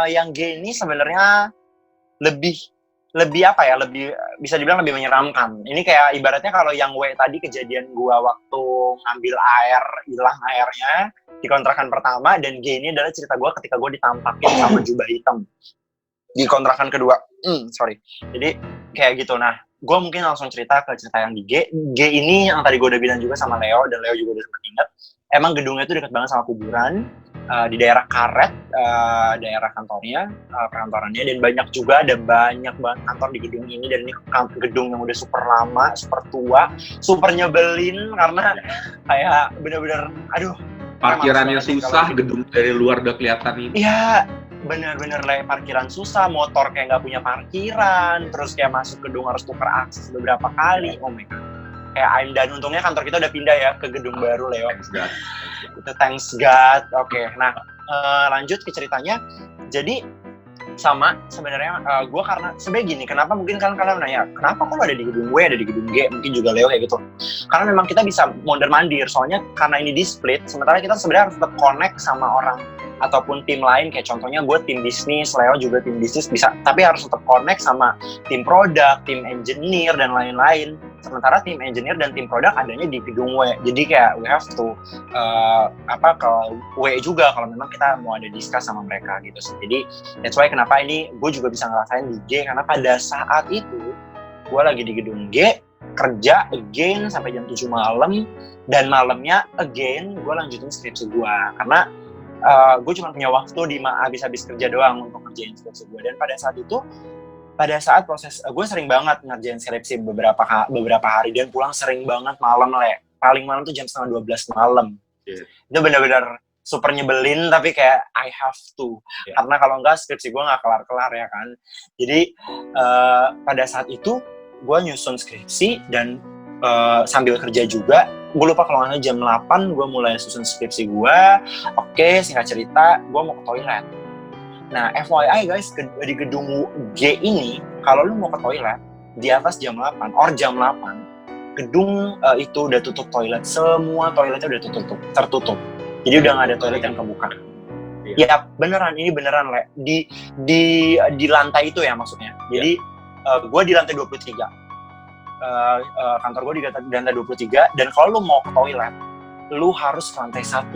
Yang G ini sebenarnya lebih apa ya, lebih bisa dibilang lebih menyeramkan. Ini kayak ibaratnya kalau yang W tadi kejadian gua waktu ngambil air, hilang airnya di kontrakan pertama, dan G ini adalah cerita gua ketika gua ditampakin sama jubah hitam di kontrakan kedua. Sorry. Jadi kayak gitu. Nah, gue mungkin langsung cerita ke cerita yang di G. G ini yang tadi gue udah bilang juga sama Leo, dan Leo juga udah sempat ingat. Emang gedungnya itu dekat banget sama kuburan, di daerah Karet, daerah kantornya, perkantorannya, dan ada banyak banget kantor di gedung ini, dan ini gedung yang udah super lama, super tua, super nyebelin karena kayak bener-bener, aduh. Parkirannya susah, gedung dari luar udah kelihatan ini. Iya, bener-bener lah, parkiran susah, motor kayak nggak punya parkiran, terus kayak masuk gedung harus tukar akses beberapa kali. Oh my god. Kayak dan untungnya kantor kita udah pindah ya ke gedung baru, Leo. Itu thanks God. Oke. Nah, lanjut ke ceritanya. Jadi sama sebenarnya gue karena sebenarnya gini, kenapa mungkin kalian nanya kenapa kok ada di gedung W, ada di gedung G, mungkin juga Leo kayak gitu, karena memang kita bisa mondar-mandir, soalnya karena ini di split, sementara kita sebenarnya harus tetap connect sama orang ataupun tim lain, kayak contohnya gue tim bisnis, Leo juga tim bisnis, bisa, tapi harus tetap connect sama tim produk, tim engineer, dan lain-lain. Sementara tim engineer dan tim produk adanya di gedung W, jadi kayak we have to ke W juga kalau memang kita mau ada discuss sama mereka gitu sih. Jadi that's why kenapa ini gue juga bisa ngerasain di G, karena pada saat itu gue lagi di gedung G, kerja again sampai jam 7 malam, dan malamnya again gue lanjutin skripsi gue, karena gue cuma punya waktu habis kerja doang untuk ngerjain skripsi gue. Dan pada saat proses gue sering banget ngerjain skripsi beberapa hari, dan pulang sering banget malam, paling malam tuh jam 11:30 malam. Itu benar-benar super nyebelin, tapi kayak I have to, karena kalau enggak skripsi gue nggak kelar-kelar ya kan. Jadi pada saat itu gue nyusun skripsi, dan sambil kerja juga. Gue lupa kalau nggak salah jam 8 gue mulai susun skripsi gue. Oke, singkat cerita, gue mau ke toilet. Nah, FYI guys, di gedung G ini, kalau lu mau ke toilet di atas jam 8, gedung itu udah tutup toilet. Semua toiletnya udah tertutup. Jadi udah nggak ada toilet yang kebuka. Ya beneran, ini beneran, Le. Di lantai itu ya maksudnya. Jadi gue di lantai 23. Kantor gue di lantai 23, dan kalau lu mau ke toilet, lu harus ke lantai 1.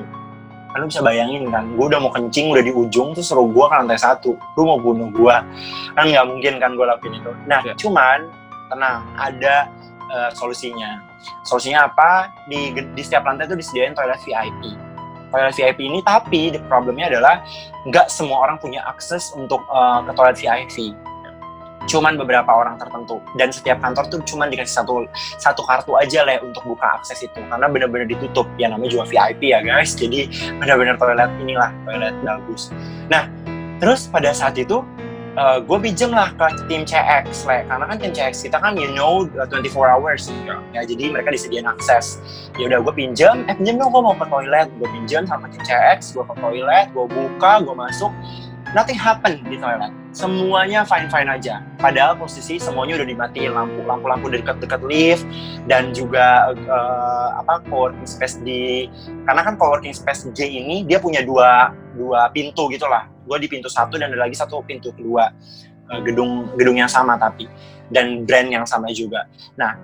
Kan lu bisa bayangin kan, gue udah mau kencing, udah di ujung, terus suruh gue ke lantai 1. Lu mau bunuh gue, kan nggak mungkin kan gue lakuin itu. Nah, cuman tenang, ada solusinya. Solusinya apa? Di setiap lantai itu disediain toilet VIP. Toilet VIP ini, tapi problemnya adalah nggak semua orang punya akses untuk ke toilet VIP. Cuman beberapa orang tertentu, dan setiap kantor tuh cuman dikasih satu kartu aja untuk buka akses itu, karena benar-benar ditutup, ya namanya juga VIP ya guys, jadi benar-benar toilet bagus. Nah, terus pada saat itu gue pinjem lah ke tim CX, karena kan tim CX kita kan 24 hours ya, jadi mereka disediain akses. Ya udah gue pinjem dong, gue mau ke toilet, gue pinjem sama tim CX, gue ke toilet, gue buka, gue masuk. Nothing happen di toilet. Semuanya fine-fine aja. Padahal posisi semuanya udah dimatiin lampu dekat lift, dan juga coworking space karena kan coworking space J ini dia punya dua pintu gitulah. Gue di pintu 1 dan ada lagi satu pintu kedua. Gedung yang sama tapi, dan brand yang sama juga. Nah,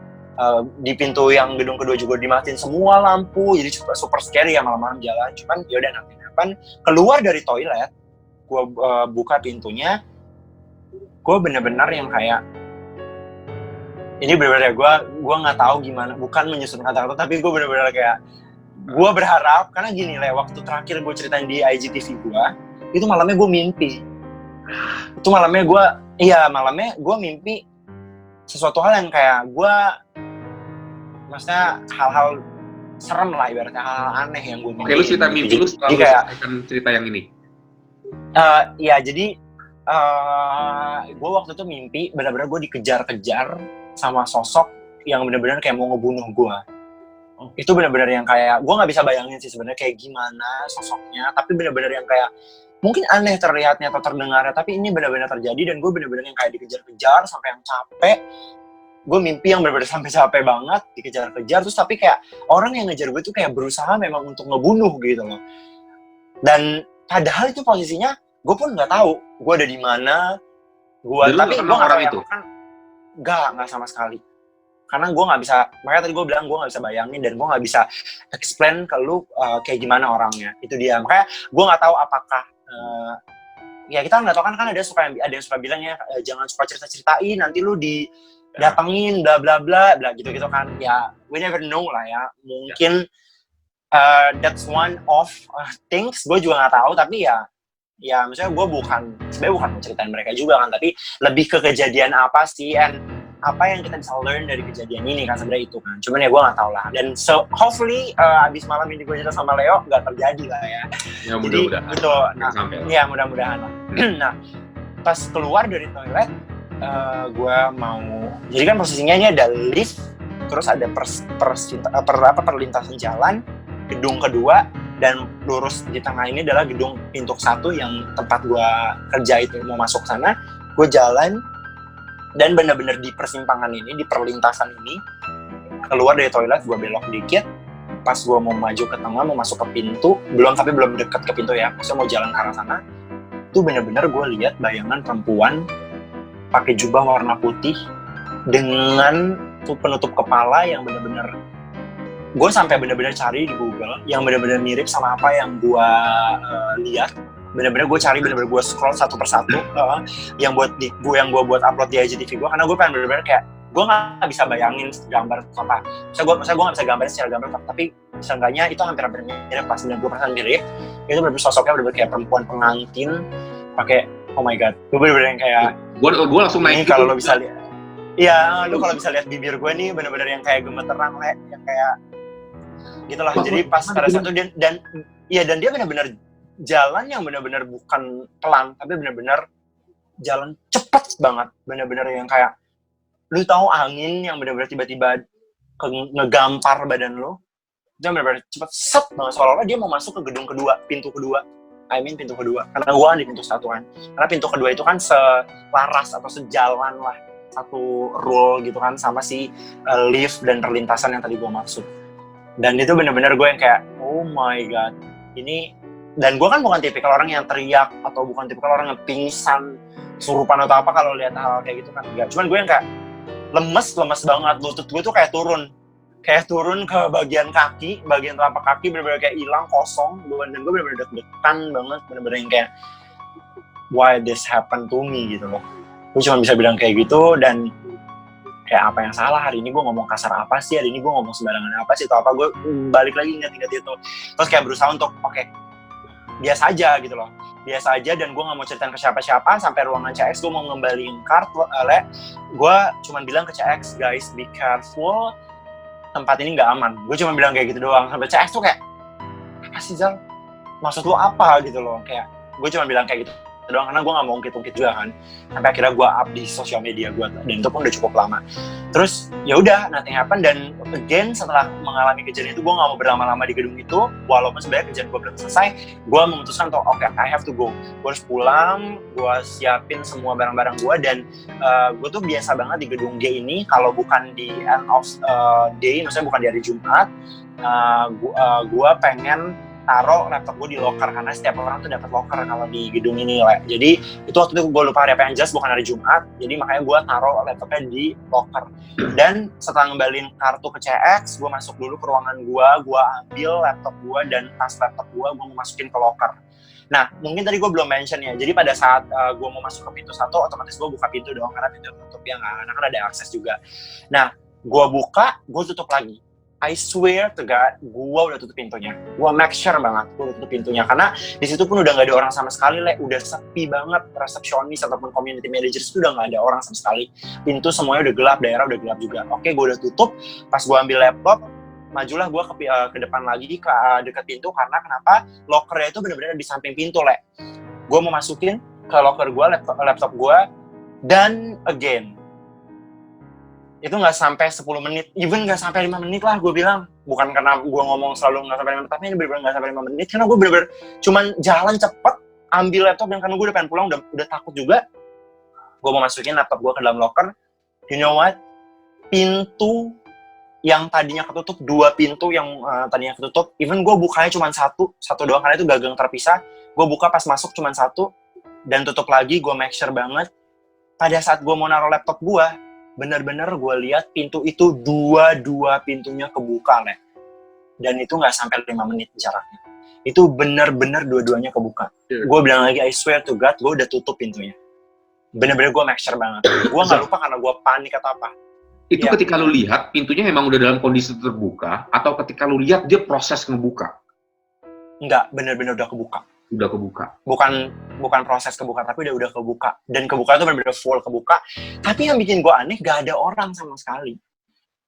di pintu yang gedung kedua juga dimatiin semua lampu, jadi super scary ya malam-malam jalan. Cuman yaudah, nothing keluar dari toilet, gue buka pintunya, gue bener-bener yang kayak, ini bener-bener gue nggak tahu gimana, bukan menyusun kata-kata, tapi gue bener-bener kayak, gue berharap, karena gini waktu terakhir gue ceritain di IGTV gue, itu malamnya gue mimpi. Itu malamnya gue mimpi sesuatu hal yang kayak maksudnya hal-hal serem lah, ibaratnya hal-hal aneh yang gue mimpi. Oke, lu cerita mimpi lu setelah lu selesaikan cerita yang ini. Jadi gue waktu itu mimpi benar-benar gue dikejar-kejar sama sosok yang benar-benar kayak mau ngebunuh gue. Itu benar-benar yang kayak gue nggak bisa bayangin sih sebenarnya kayak gimana sosoknya, tapi benar-benar yang kayak mungkin aneh terlihatnya atau terdengarnya, tapi ini benar-benar terjadi, dan gue benar-benar yang kayak dikejar-kejar sampai yang capek. Gue mimpi yang benar-benar sampai capek banget, dikejar-kejar, terus tapi kayak orang yang ngejar gue tuh kayak berusaha memang untuk ngebunuh gitu loh. Dan padahal itu posisinya gue pun nggak tahu gue ada di mana. Tapi gue nggak tahu itu kan nggak sama sekali. Karena gue nggak bisa, makanya tadi gue bilang gue nggak bisa bayangin dan gue nggak bisa explain ke lu kayak gimana orangnya. Itu dia. Makanya gue nggak tahu apakah ya kita nggak tahu kan ada yang suka bilang ya jangan suka cerita-ceritain nanti lu didatengin bla bla bla bla gitu kan. Ya we never know lah ya. Mungkin that's one of things, gue juga nggak tahu, tapi ya maksudnya gue sebenarnya bukan menceritain mereka juga kan, tapi lebih ke kejadian apa sih and apa yang kita bisa learn dari kejadian ini kan sebenarnya itu kan. Cuman ya gue nggak tahu lah. Dan so hopefully abis malam ini gue cerita sama Leo nggak terjadi lah ya. Ya mudah-mudahan. Gitu. Nah, ya mudah-mudahan. Nah pas keluar dari toilet gue mau, jadi kan posisinya ini ada lift, terus ada perlintasan jalan, gedung kedua, dan lurus di tengah ini adalah gedung pintu 1 yang tempat gue kerja itu. Mau masuk sana, gue jalan, dan benar-benar di persimpangan ini, di perlintasan ini, keluar dari toilet, gue belok dikit, pas gue mau maju ke tengah, mau masuk ke pintu, belum dekat ke pintu ya, maksudnya mau jalan ke arah sana, itu benar-benar gue lihat bayangan perempuan pakai jubah warna putih dengan penutup kepala yang benar-benar, gue sampai benar-benar cari di Google yang benar-benar mirip sama apa yang gue lihat. Benar-benar gue cari, benar-benar gue scroll satu persatu yang gue buat upload di IGTV gue, karena gue pengen benar-benar kayak gue nggak bisa bayangin gambar apa. Gue nggak bisa gambarin secara gambar, tapi seenggaknya itu hampir mirip, pas 90% mirip. Itu benar-benar sosoknya benar-benar kayak perempuan pengantin pakai, oh my god, gue benar-benar yang kayak gue langsung naik. Kalau lo bisa lihat, iya, lo kalau bisa lihat bibir gue nih benar-benar yang kayak gemeteran, yang kayak gitulah. Jadi pas pada saat itu dan dia benar-benar jalan yang benar-benar bukan pelan, tapi benar-benar jalan cepet banget, benar-benar yang kayak lu tahu angin yang benar-benar tiba-tiba ngegampar badan lu, dia benar-benar cepet set banget, seolah-olah dia mau masuk ke gedung kedua, pintu kedua, karena gua di pintu 1 kan, karena pintu kedua itu kan selaras atau sejalan lah, satu rule gitu kan sama si lift dan perlintasan yang tadi gua maksud. Dan itu benar-benar gue yang kayak, oh my god, ini. Dan gue kan bukan tipikal orang yang teriak atau bukan tipikal orang yang pingsan, kesurupan atau apa kalau lihat hal kayak gitu kan, enggak. Cuman gue yang kayak lemes banget, lutut gue tuh kayak turun ke bagian kaki, bagian telapak kaki benar-benar kayak hilang, kosong. Dan gue benar-benar deg-degan banget, benar-benar yang kayak why this happen to me gitu loh. Gue cuma bisa bilang kayak gitu, dan kayak apa yang salah hari ini, gue ngomong kasar apa sih hari ini, gue ngomong sembarangan apa sih atau apa. Gue balik lagi ingat-ingat itu, terus kayak berusaha untuk oke, biasa aja gitu loh, biasa aja, dan gue nggak mau ceritain ke siapa-siapa. Sampai ruangan CX gue mau ngembaliin kartu, gue cuma bilang ke CX, guys be careful, tempat ini nggak aman. Gue cuma bilang kayak gitu doang. Sampai CX tuh kayak, apa sih Zal, maksud lo apa gitu loh, kayak gue cuma bilang kayak gitu doang karena gue nggak mau ungkit-ungkit juga kan. Sampai akhirnya gue up di sosial media gue, dan itu pun udah cukup lama. Terus ya udah, nothing happen. Dan again setelah mengalami kejadian itu, gue nggak mau berlama-lama di gedung itu, walaupun sebenarnya kejadian gue belum selesai. Gue memutuskan untuk oke, I have to go, gue harus pulang. Gue siapin semua barang-barang gue, dan gue tuh biasa banget di gedung G ini kalau bukan di end of day, maksudnya bukan di hari Jumat, gue pengen taruh laptop gue di locker, karena setiap orang tuh dapat locker kalau di gedung ini lah. Jadi itu waktu itu gue lupa hari apa yang jelas, bukan hari Jumat, jadi makanya gue taruh laptopnya di locker. Dan setelah ngembalin kartu ke CX, gue masuk dulu ke ruangan gue ambil laptop gue dan tas laptop gue mau masukin ke locker. Nah, mungkin tadi gue belum mention ya, jadi pada saat gue mau masuk ke pintu 1, otomatis gue buka pintu dong, karena pintu tutup ya nggak, karena kan ada akses juga. Nah, gue buka, gue tutup lagi. I swear to God, gue udah tutup pintunya. Gue make sure banget gue udah tutup pintunya, karena di situ pun udah nggak ada orang sama sekali, udah sepi banget. Resepsionis ataupun community managers itu udah nggak ada orang sama sekali. Pintu semuanya udah gelap, daerah udah gelap juga. Oke, gue udah tutup. Pas gue ambil laptop, majulah gue ke depan lagi, ke dekat pintu, karena kenapa? Lockernya itu benar-benar di samping pintu, Gue mau masukin ke locker gue laptop gue, dan again itu nggak sampai 10 menit, even nggak sampai 5 menit lah gue bilang. Bukan karena gue ngomong selalu nggak sampai 5 menit, tapi ini bener-bener nggak sampai 5 menit, karena gue bener-bener cuman jalan cepet, ambil laptop, dan karena gue udah pengen pulang, udah takut juga. Gue mau masukin laptop gue ke dalam locker, you know what? Pintu yang tadinya ketutup, 2 pintu yang tadinya ketutup, even gue bukanya cuma satu doang, karena itu gagang terpisah. Gue buka pas masuk cuma 1, dan tutup lagi. Gue make sure banget pada saat gue mau naruh laptop gue, bener-bener gue lihat pintu itu dua pintunya kebuka, Le. Dan itu nggak sampai 5 menit jaraknya. Itu bener-bener dua-duanya kebuka. Gue bilang lagi, I swear to God, gue udah tutup pintunya. Bener-bener gue make sure banget. Gue nggak lupa karena gue panik atau apa. Itu ketika lu lihat pintunya emang udah dalam kondisi terbuka, atau ketika lu lihat dia proses ngebuka? Enggak, bener-bener udah kebuka. Udah kebuka. Bukan proses kebuka, tapi udah kebuka. Dan kebuka itu bener-bener full kebuka. Tapi yang bikin gue aneh, gak ada orang sama sekali.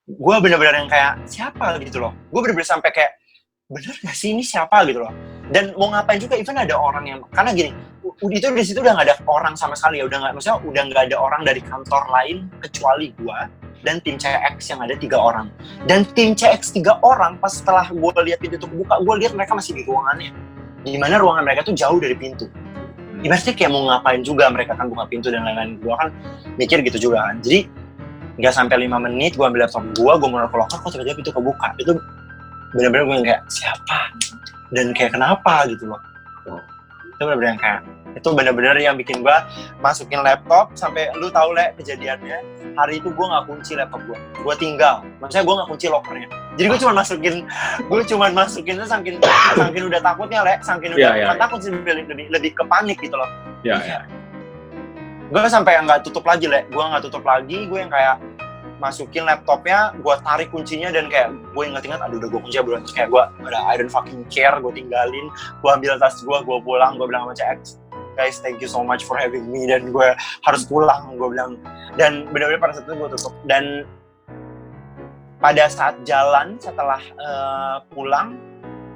Gue bener-bener yang kayak, siapa gitu loh. Gue bener-bener sampai kayak, bener gak sih ini siapa gitu loh. Dan mau ngapain juga, even ada orang yang, karena gini, itu di situ udah gak ada orang sama sekali ya. Maksudnya udah gak ada orang dari kantor lain, kecuali gue dan tim CX yang ada 3 orang. Dan tim CX 3 orang, pas setelah gue lihat pintu itu kebuka, gue lihat mereka masih di ruangannya. Dimana ruangan mereka tuh jauh dari pintu. Ibaratnya kayak mau ngapain juga, mereka kan buka pintu dan lain-lain. Gue kan mikir gitu juga kan. Jadi, gak sampai 5 menit, gue ambil laptop gue mau naruh ke locker, kok tiba-tiba pintu kebuka. Itu bener-bener gue yang kayak, siapa? Dan kayak kenapa gitu loh. Itu bener-bener yang kayak, itu bener-bener yang bikin gue masukin laptop, sampai lu tahu Le kejadiannya, hari itu gue gak kunci laptop gue tinggal, maksudnya gue gak kunci lokernya, jadi gue cuma masukin itu saking udah takutnya Le, saking udah takut sih, lebih ke panik gitu loh. Gue sampai gak tutup lagi Le, gue yang kayak masukin laptopnya, gue tarik kuncinya dan kayak gue ingat aduh udah gue kunci belum, terus kayak gue udah I don't fucking care, gue tinggalin, gue ambil tas gue pulang, gue bilang sama CX, guys thank you so much for having me, dan gue harus pulang, gue bilang. Dan benar-benar pada saat itu gue tutup. Dan pada saat jalan setelah pulang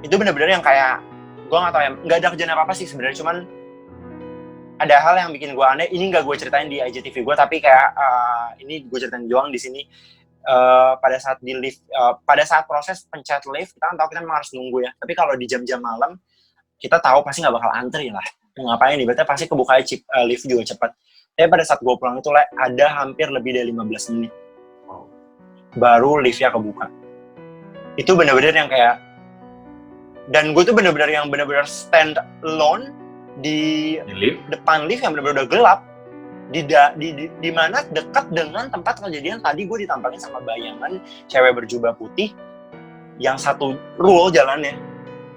itu benar-benar yang kayak gue nggak tahu ya, nggak ada kejadian apa sih sebenarnya, cuman ada hal yang bikin gue aneh. Ini nggak gue ceritain di IGTV gue, tapi kayak ini gue ceritain doang di sini. Pada saat di lift, pada saat proses pencet lift, kita kan tahu kita memang harus nunggu ya. Tapi kalau di jam-jam malam, kita tahu pasti nggak bakal antri lah. Ngapain nih? Berarti pasti kebuka lift juga cepat. Tapi pada saat gue pulang itu ada hampir lebih dari 15 menit. Baru liftnya kebuka. Itu benar-benar yang kayak, dan gue tuh benar-benar stand alone di depan lift yang benar-benar udah gelap, di mana dekat dengan tempat kejadian tadi gue ditampakin sama bayangan cewek berjubah putih yang satu roll jalannya.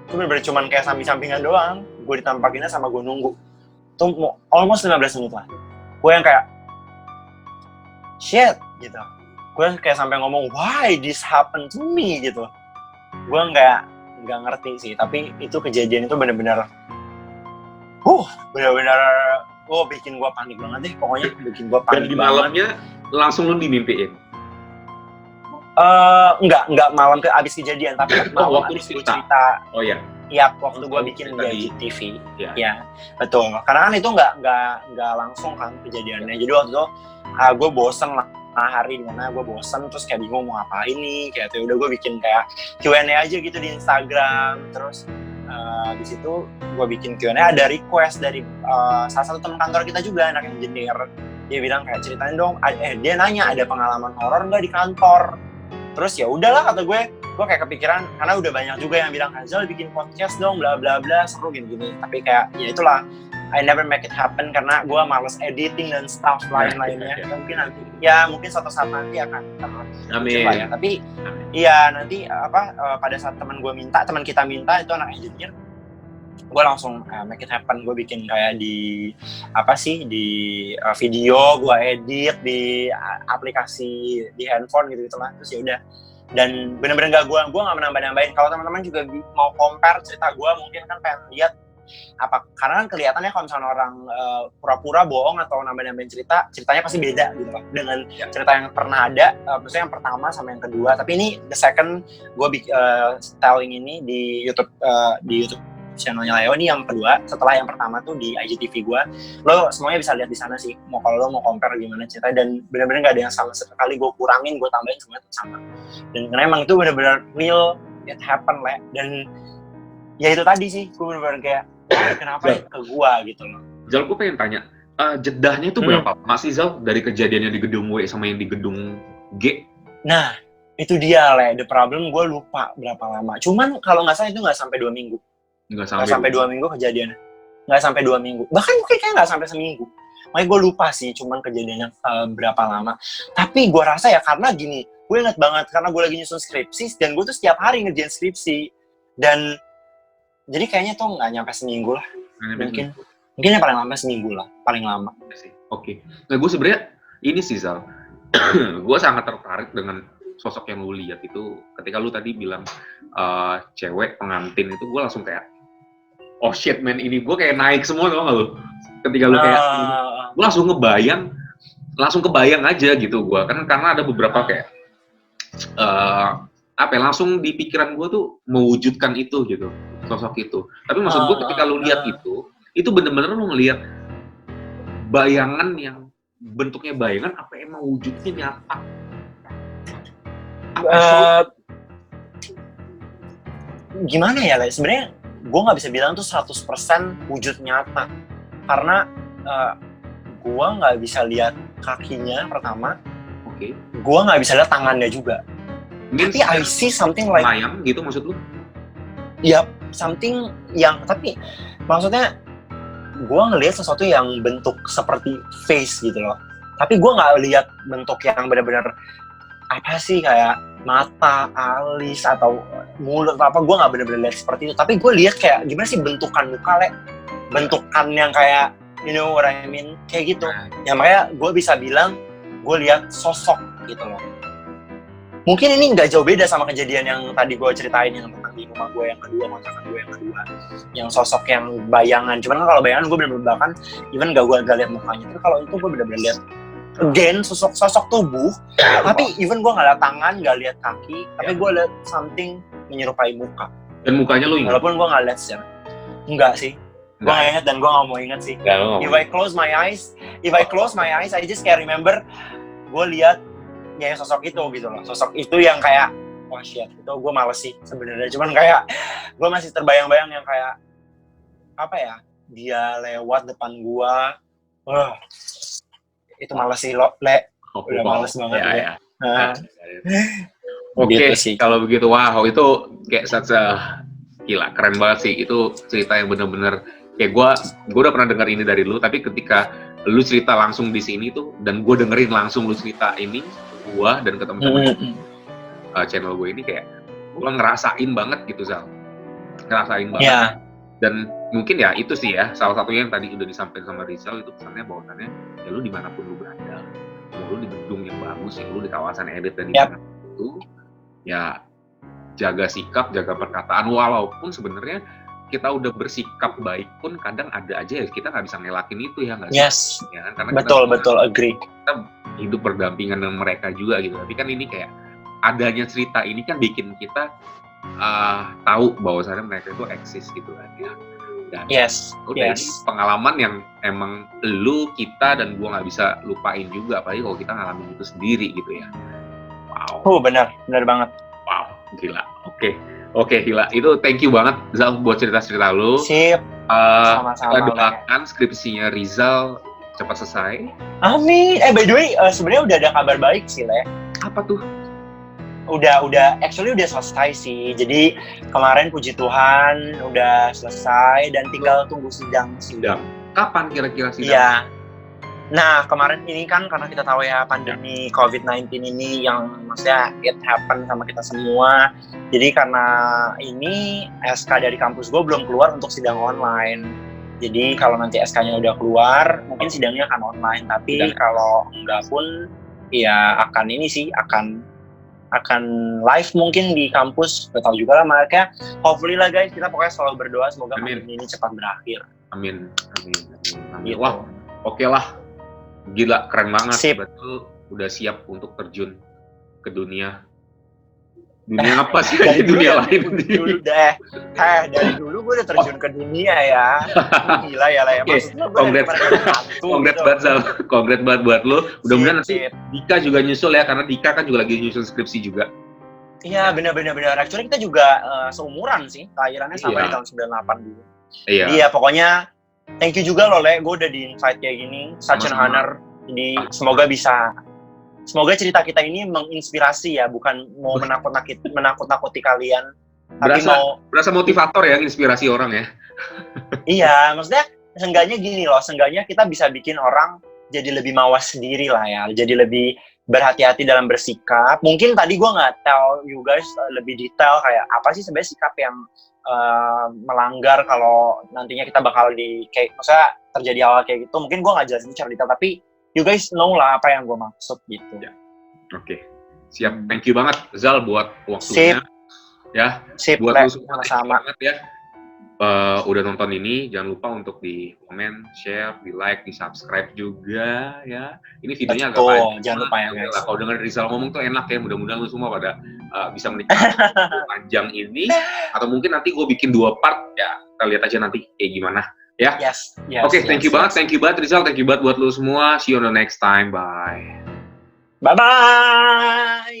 Itu benar-benar cuman kayak samping-sampingan doang. Gue ditampakinnya sama gue nunggu. Itu almost 15 menit lah. Gue yang kayak shit gitu. Gue kayak sampai ngomong why this happened to me gitu. Gue nggak ngerti sih, tapi itu kejadian itu benar-benar bikin gue panik banget deh, pokoknya bikin gue panik. Dan di malamnya langsung lu dimimpiin? Enggak malam abis kejadian, tapi malam abis gue cerita. Oh ya. Iya, waktu gue bikin di IGTV. Ya, betul. Karena kan itu nggak langsung kan kejadiannya. Jadi waktu itu gue bosen lah hari dimana gue bosen, terus kayak bingung mau ngapain nih, kayak udah gue bikin kayak Q&A aja gitu di Instagram. Terus di situ gue bikin Q&A, ada request dari salah satu teman kantor kita juga, anak engineer. Dia bilang kayak ceritain dong, dia nanya ada pengalaman horor nggak di kantor. Terus ya udahlah kata gue kayak kepikiran, karena udah banyak juga yang bilang Hazal bikin podcast dong, bla bla bla, seru gini. Tapi kayak ya itulah, I never make it happen karena gue males editing dan stuff lain-lainnya. Mungkin suatu saat nanti akan amin ya. Tapi iya nanti pada saat teman kita minta itu anak engineer, gue langsung make it happen. Gue bikin kayak di video, gue edit di aplikasi di handphone gitu lah. Terus ya udah, dan bener-bener gue nggak menambah-nambahin. Kalau teman-teman juga mau compare cerita gue, mungkin kan pengen lihat karena kan kelihatannya kalau misalnya orang pura-pura bohong atau nambah-nambahin ceritanya pasti beda gitu lah dengan cerita yang pernah ada, maksudnya yang pertama sama yang kedua. Tapi ini the second gue telling ini di YouTube channelnya Leo, ini yang kedua setelah yang pertama tuh di IGTV gue. Lo semuanya bisa lihat di sana sih, kalau lo mau compare gimana cerita. Dan benar-benar nggak ada yang sama sekali gue kurangin, gue tambahin, semuanya sama. Dan karena emang itu benar-benar real, it happen lah. Dan ya itu tadi sih, gue benar-benar kayak kenapa ke gue gitu loh. Zal, gue pengen tanya, jedahnya itu berapa masih Zal dari kejadiannya di gedung W sama yang di gedung G? Nah itu dia Le, the problem, gue lupa berapa lama. Cuman kalau nggak salah itu nggak sampai 2 minggu. Nggak sampai 2 minggu kejadiannya. nggak sampai 2 minggu, bahkan mungkin kayak nggak sampai seminggu. Makanya gue lupa sih cuman kejadiannya berapa lama. Tapi gue rasa ya karena gini, gue inget banget karena gue lagi nyusun skripsi dan gue tuh setiap hari ngerjain skripsi, dan jadi kayaknya tuh nggak nyampe seminggu lah. Mungkin yang paling lama seminggu lah, paling lama. Oke. Nah gue sebenarnya ini sih Zal, gue sangat tertarik dengan sosok yang lu lihat itu ketika lu tadi bilang cewek pengantin itu, gue langsung kayak oh shit man, ini gue kayak naik semua tau gak lu? Ketika lu kayak gue langsung kebayang aja gitu gue, karena ada beberapa kayak langsung di pikiran gue tuh mewujudkan itu gitu, sosok itu. Tapi maksud gue ketika lu lihat itu bener-bener lu ngelihat bayangan yang bentuknya bayangan apa emang wujudnya nyata? Gimana ya, Le? Sebenarnya gue nggak bisa bilang tuh 100% wujud nyata, karena gue nggak bisa lihat kakinya pertama, gue nggak bisa lihat tangannya juga. Tapi I see something like ayam gitu maksud lu? Ya, something yang, tapi maksudnya gue ngelihat sesuatu yang bentuk seperti face gitu loh. Tapi gue nggak lihat bentuk yang benar-benar apa sih kayak mata, alis atau mulut atau apa. Gue nggak benar-benar lihat seperti itu. Tapi gue lihat kayak gimana sih bentukan muka, Le? Bentukan yang kayak, you know what I mean? Kayak gitu. Ya makanya gue bisa bilang gue lihat sosok gitu loh. Mungkin ini nggak jauh beda sama kejadian yang tadi gue ceritain yang tentang di rumah gue yang kedua, kontrakan gue yang kedua, yang sosok yang bayangan. Cuman kan kalau bayangan gue bener-bener bahkan even gue gak lihat mukanya. Tapi kalau itu gue bener-bener lihat again sosok tubuh. Tapi even gue nggak lihat tangan, nggak lihat kaki, tapi gue lihat something menyerupai muka. Dan mukanya lu ingat? Walaupun gue nggak lihat secara, enggak sih. Gue nggak ingat dan gue nggak mau ingat sih. If I close my eyes, I just can't remember. Gue lihat ya sosok itu gitu loh, sosok itu yang kayak wah shit, itu gue males sih sebenarnya. Cuman kayak gue masih terbayang-bayang yang kayak apa ya, dia lewat depan gue, itu males sih lo, Le. Udah males banget ya. Oke, kalau begitu wow, itu kayak gila, keren banget sih. Itu cerita yang bener-bener kayak gue udah pernah dengar ini dari lu, tapi ketika lu cerita langsung di sini tuh dan gue dengerin langsung lu cerita ini, gue dan ke teman-teman channel gue ini kayak gue ngerasain banget gitu Zal, ngerasain banget. Dan mungkin ya itu sih ya salah satunya yang tadi udah disampaikan sama Rizal, itu pesannya bahwasannya ya lu dimanapun lu berada, ya lu di gedung yang bagus, ya lu di kawasan elit dan dimanapun itu ya jaga sikap, jaga perkataan, walaupun sebenarnya kita udah bersikap baik pun kadang ada aja ya kita nggak bisa ngelakin itu ya nggak sih? Yes. Ya kan? Karena betul agree. Kita hidup berdampingan dengan mereka juga gitu. Tapi kan ini kayak adanya cerita ini kan bikin kita tahu bahwasannya mereka itu eksis gitu kan ya. Dan ini pengalaman yang emang kita dan gua nggak bisa lupain juga, apalagi kalau kita ngalamin itu sendiri gitu ya. Wow. Benar banget. Wow, gila. Oke, gila. Itu thank you banget Zal buat cerita-cerita lu. Sip. Sama-sama. Kita doakan skripsinya Rizal cepat selesai. Amin. By the way, sebenarnya udah ada kabar baik sih, Le. Apa tuh? Udah selesai sih. Jadi kemarin puji Tuhan udah selesai dan tinggal tunggu sidang. Kapan kira-kira sidang? Iya. Nah, kemarin ini kan karena kita tahu ya pandemi COVID-19 ini yang maksudnya it happen sama kita semua. Jadi karena ini SK dari kampus gue belum keluar untuk sidang online. Jadi kalau nanti SK-nya udah keluar, mungkin sidangnya akan online. Tapi kalau enggak pun ya akan live mungkin di kampus. Gak tahu juga lah, makanya hopefully lah guys, kita pokoknya selalu berdoa semoga pandemi ini cepat berakhir. Amin. Gitu. Wah, oke lah. Gila, keren banget. Sip. Betul, udah siap untuk terjun ke dunia apa sih? Dari dunia lain. Dari dulu gue udah terjun ke dunia ya. Gila ya lah ya. Maksudnya Congrats banget buat lo. Mudah-mudahan nanti Dika juga nyusul ya, karena Dika kan juga lagi nyusul skripsi juga. Iya, benar. Actually kita juga seumuran sih. Kelahirannya sama di tahun 98 dulu. Iya, pokoknya thank you juga loh, Le. Gue udah di-invite kayak gini. Such an honor. Jadi semoga cerita kita ini menginspirasi ya, bukan mau menakut-nakuti kalian. Tapi berasa motivator ya, inspirasi orang ya. Iya, maksudnya seenggaknya gini loh, seenggaknya kita bisa bikin orang jadi lebih mawas sendiri lah ya, jadi lebih berhati-hati dalam bersikap. Mungkin tadi gue nggak tell you guys lebih detail kayak apa sih sebenarnya sikap yang melanggar kalau nantinya kita bakal kayak maksudnya terjadi hal kayak gitu. Mungkin gue nggak jelasin secara detail, tapi you guys know lah apa yang gue maksud gitu. Ya. Oke. Siap. Thank you banget Zal buat waktunya. Ya. Sip. Buat lu semua sama-sama banget ya. Udah nonton ini, jangan lupa untuk di komen, share, di like, di subscribe juga ya. Ini videonya agak panjang. Jangan lupa ya guys. Kalau dengar Rizal ngomong tuh enak ya. Mudah-mudahan lu semua pada bisa menikmati video panjang ini. Atau mungkin nanti gue bikin 2 part ya. Kita lihat aja nanti kayak gimana ya. Yes. Oke, thank you banget Rizal, thank you banget buat lu semua. See you on the next time. Bye. Bye bye.